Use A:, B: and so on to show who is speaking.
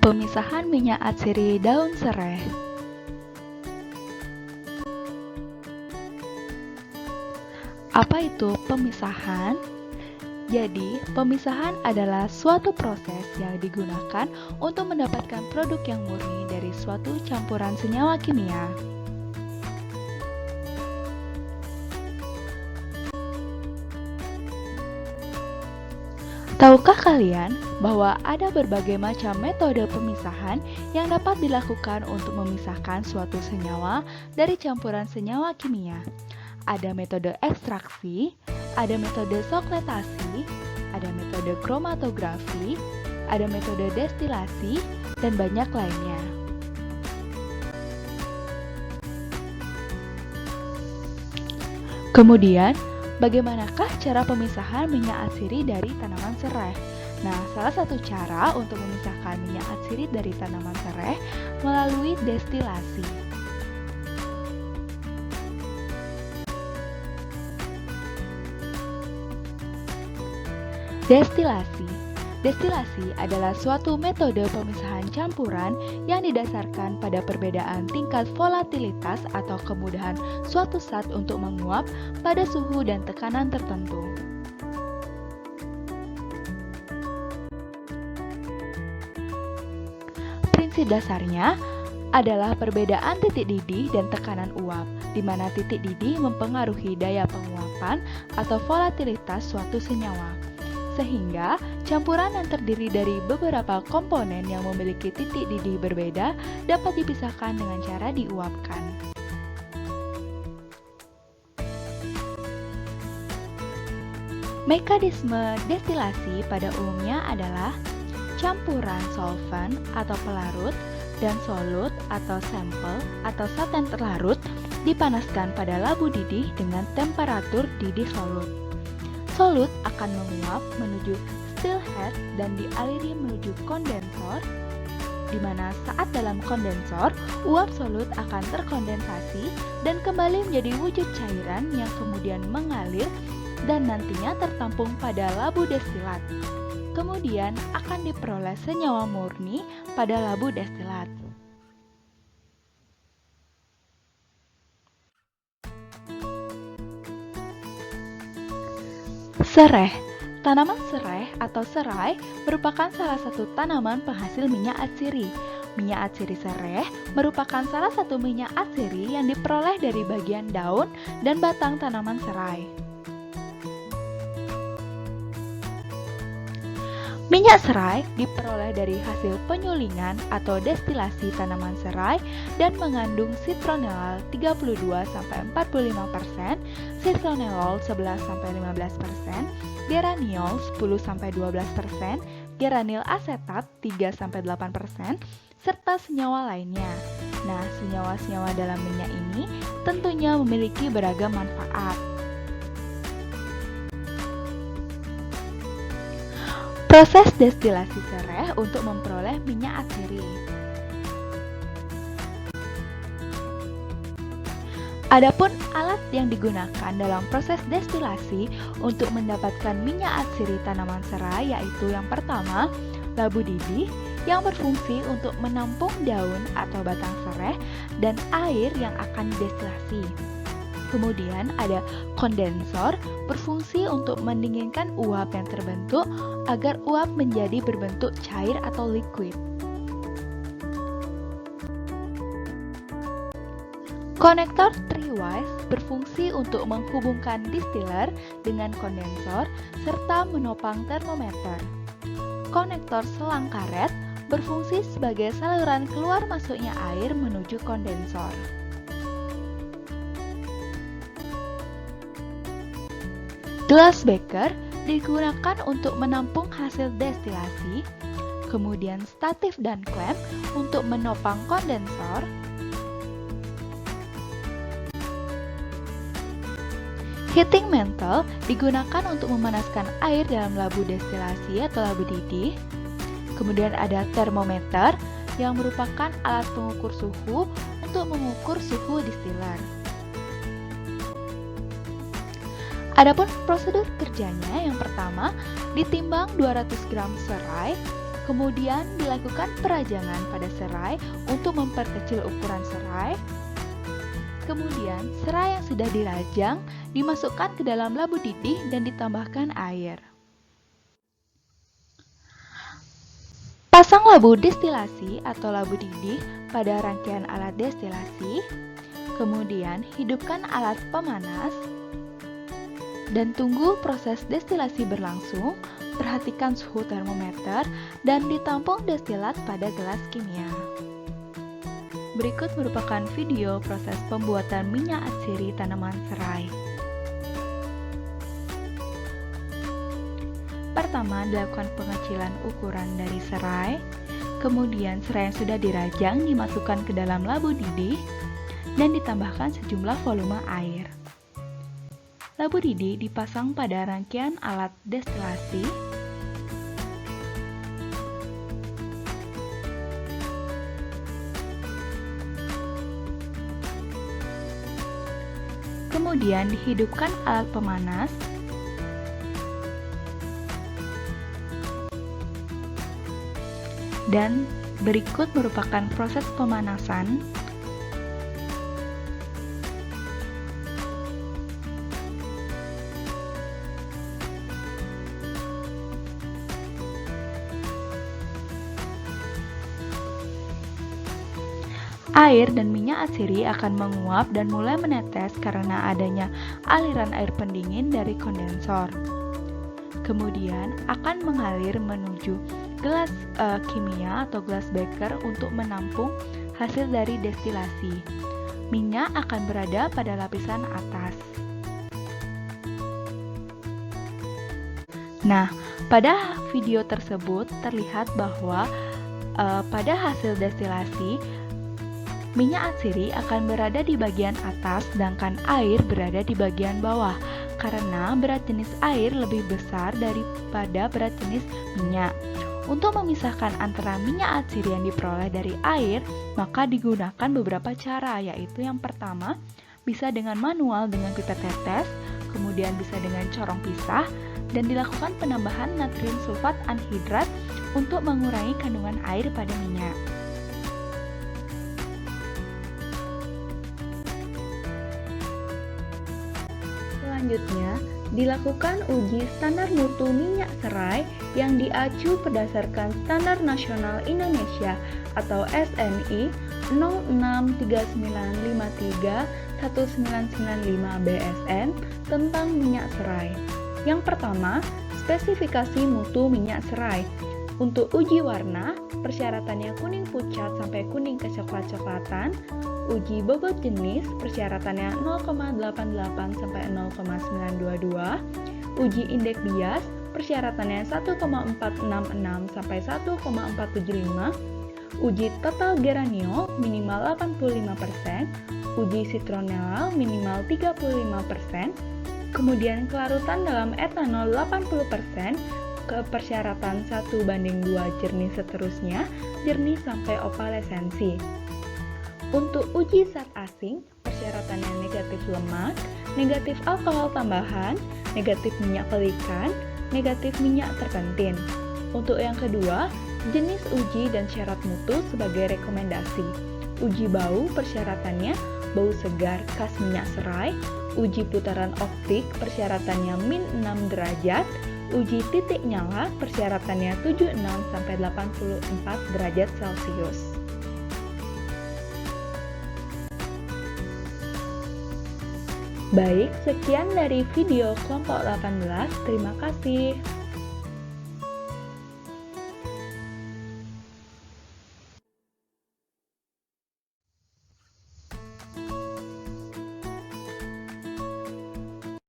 A: Pemisahan minyak atsiri daun serai. Apa itu pemisahan? Jadi, pemisahan adalah suatu proses yang digunakan untuk mendapatkan produk yang murni dari suatu campuran senyawa kimia. Tahukah kalian bahwa ada berbagai macam metode pemisahan yang dapat dilakukan untuk memisahkan suatu senyawa dari campuran senyawa kimia? Ada metode ekstraksi, ada metode sokletasi, ada metode kromatografi, ada metode destilasi, dan banyak lainnya. Kemudian, bagaimanakah cara pemisahan minyak atsiri dari tanaman serai? Nah, salah satu cara untuk memisahkan minyak atsiri dari tanaman serai melalui destilasi. Destilasi adalah suatu metode pemisahan campuran yang didasarkan pada perbedaan tingkat volatilitas atau kemudahan suatu zat untuk menguap pada suhu dan tekanan tertentu. Prinsip dasarnya adalah perbedaan titik didih dan tekanan uap, di mana titik didih mempengaruhi daya penguapan atau volatilitas suatu senyawa. Sehingga campuran yang terdiri dari beberapa komponen yang memiliki titik didih berbeda dapat dipisahkan dengan cara diuapkan. Mekanisme destilasi pada umumnya adalah campuran solvent atau pelarut dan solut atau sampel atau saten terlarut dipanaskan pada labu didih dengan temperatur didih solut. Solut akan menguap menuju still head dan dialiri menuju kondensor, di mana saat dalam kondensor, uap solut akan terkondensasi dan kembali menjadi wujud cairan yang kemudian mengalir dan nantinya tertampung pada labu destilat. Kemudian akan diperoleh senyawa murni pada labu destilat. Serai. Tanaman serai atau serai merupakan salah satu tanaman penghasil minyak atsiri. Minyak atsiri serai merupakan salah satu minyak atsiri yang diperoleh dari bagian daun dan batang tanaman serai. Minyak serai diperoleh dari hasil penyulingan atau destilasi tanaman serai dan mengandung citronellal 32-45%, citronellol 11-15%, geraniol 10-12%, geranil asetat 3-8%, serta senyawa lainnya. Nah, senyawa-senyawa dalam minyak ini tentunya memiliki beragam manfaat. Proses destilasi serai untuk memperoleh minyak atsiri. Adapun alat yang digunakan dalam proses destilasi untuk mendapatkan minyak atsiri tanaman serai yaitu yang pertama, labu didih yang berfungsi untuk menampung daun atau batang serai dan air yang akan didestilasi. Kemudian ada kondensor berfungsi untuk mendinginkan uap yang terbentuk agar uap menjadi berbentuk cair atau liquid. Konektor three-wise berfungsi untuk menghubungkan distiller dengan kondensor serta menopang termometer. Konektor selang karet berfungsi sebagai saluran keluar masuknya air menuju kondensor. Glass beaker digunakan untuk menampung hasil destilasi, kemudian statif dan klem untuk menopang kondensor, heating mantle digunakan untuk memanaskan air dalam labu destilasi atau labu didih, kemudian ada termometer yang merupakan alat pengukur suhu untuk mengukur suhu distiller. Adapun prosedur kerjanya, yang pertama ditimbang 200 gram serai, kemudian dilakukan perajangan pada serai untuk memperkecil ukuran serai. Kemudian serai yang sudah dirajang dimasukkan ke dalam labu didih dan ditambahkan air. Pasang labu destilasi atau labu didih pada rangkaian alat destilasi. Kemudian hidupkan alat pemanas dan tunggu proses destilasi berlangsung. Perhatikan suhu termometer dan ditampung destilat pada gelas kimia. Berikut merupakan video proses pembuatan minyak atsiri tanaman serai. Pertama, dilakukan pengecilan ukuran dari serai. Kemudian serai yang sudah dirajang dimasukkan ke dalam labu didih dan ditambahkan sejumlah volume air. Labu didih dipasang pada rangkaian alat destilasi. Kemudian dihidupkan alat pemanas. Dan berikut merupakan proses pemanasan. Air dan minyak atsiri akan menguap dan mulai menetes karena adanya aliran air pendingin dari kondensor. Kemudian akan mengalir menuju gelas kimia atau gelas beker untuk menampung hasil dari destilasi. Minyak akan berada pada lapisan atas. Nah, pada video tersebut terlihat bahwa pada hasil destilasi minyak atsiri akan berada di bagian atas, sedangkan air berada di bagian bawah, karena berat jenis air lebih besar daripada berat jenis minyak. Untuk memisahkan antara minyak atsiri yang diperoleh dari air, maka digunakan beberapa cara, yaitu yang pertama, bisa dengan manual dengan pipet tetes, kemudian bisa dengan corong pisah, dan dilakukan penambahan natrium sulfat anhidrat untuk mengurangi kandungan air pada minyak. Selanjutnya, dilakukan uji standar mutu minyak serai yang diacu berdasarkan Standar Nasional Indonesia atau SNI 0639531995 BSN tentang minyak serai. Yang pertama, spesifikasi mutu minyak serai. Untuk uji warna, persyaratannya kuning pucat sampai kuning kecoklat-coklatan. Uji bobot jenis, persyaratannya 0,88 sampai 0,922. Uji indeks bias, persyaratannya 1,466 sampai 1,475. Uji total geranio minimal 85%, uji citronella minimal 35%. Kemudian kelarutan dalam etanol 80%, ke persyaratan 1:2 jernih seterusnya, jernih sampai opalesensi. Untuk uji zat asing, persyaratannya negatif lemak, negatif alkohol tambahan, negatif minyak pelikan, negatif minyak terpentin. Untuk yang kedua, jenis uji dan syarat mutu sebagai rekomendasi. Uji bau, persyaratannya bau segar khas minyak serai. Uji putaran optik, persyaratannya min 6 derajat. Uji titik nyala, persyaratannya 76 sampai 84 derajat Celcius. Baik, sekian dari video kelompok 18. Terima kasih.